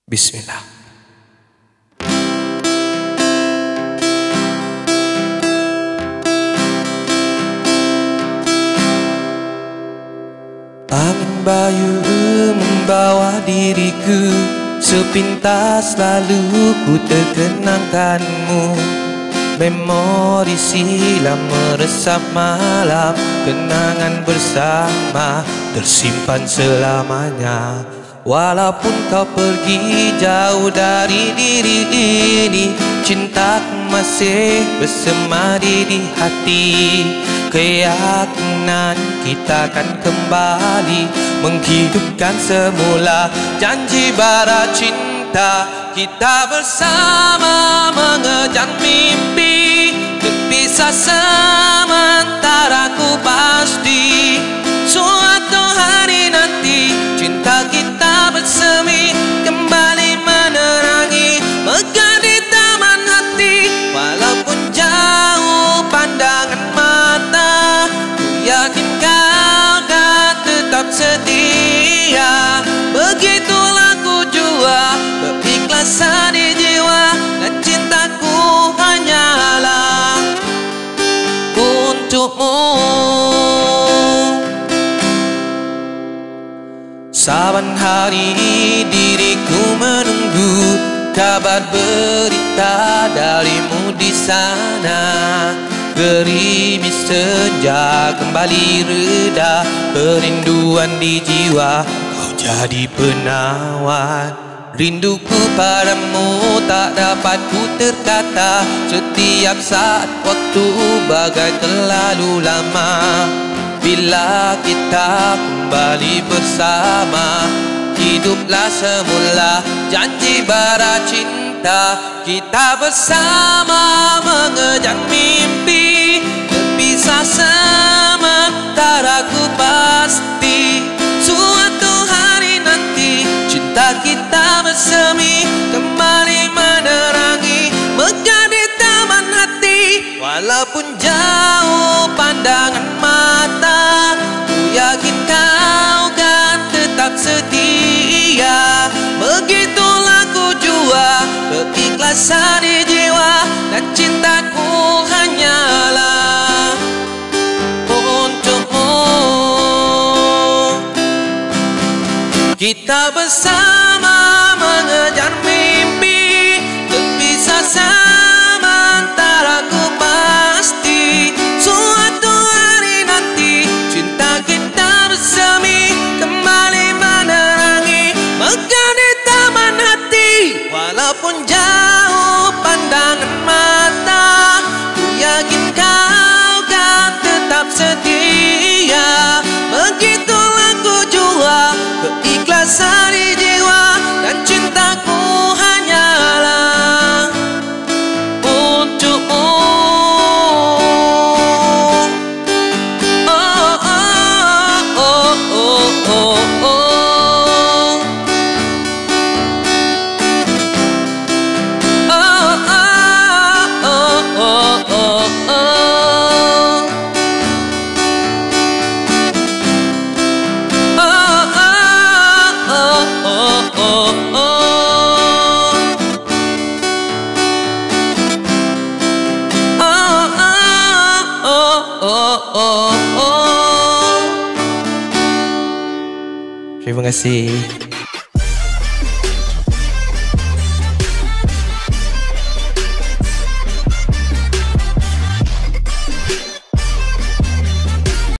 Bismillah. Angin bayu membawa diriku, sepintas lalu ku terkenangkanmu. Memori silam meresap malam, kenangan bersama tersimpan selamanya. Walaupun kau pergi jauh dari diri ini, cintaku masih bersemadi di hati. Keyakinan kita akan kembali menghidupkan semula janji bara cinta. Kita bersama mengejar mimpi, terpisah sementara ku pasti. Suatu hari nanti cinta kita bersemi, kembali menerangi megah di taman hati. Walaupun jauh pandangan mata, ku yakin kau akan tetap setia. Begitulah ku jua, keikhlasan di jiwa, dan cintaku hanyalah untukmu. Saban hari diriku menunggu kabar berita darimu di sana. Gerimis senja kembali reda, kerinduan di jiwa kau jadi penawar. Rinduku padamu tak dapat ku terkata, setiap saat waktu bagai terlalu lama. Bila kita kembali bersama, hiduplah semula janji bara cinta. Kita bersama mengejar mimpi, terpisah sementara ku pasti. Suatu hari nanti cinta kita bersemi, kembali menerangi megah di taman hati. Walaupun jauh pandangan mata, ku yakin kau kan tetap setia. Begitulah ku jua, keikhlasan di jiwa, dan cintaku hanyalah untukmu. Kita bersama mengejar mimpi, terpisah sementara ku pasti. Suatu hari nanti cinta kita bersemi, kembali menerangi megah di taman hati. Walaupun jauh pandangan mata, ku yakin kau kan tetap setia. Begitulah ku jua, keikhlasan di jiwa, dan cintaku hanyalah untukmu. Oh, oh, oh, oh, oh, oh. Oh, oh, oh, oh, oh. Terima kasih.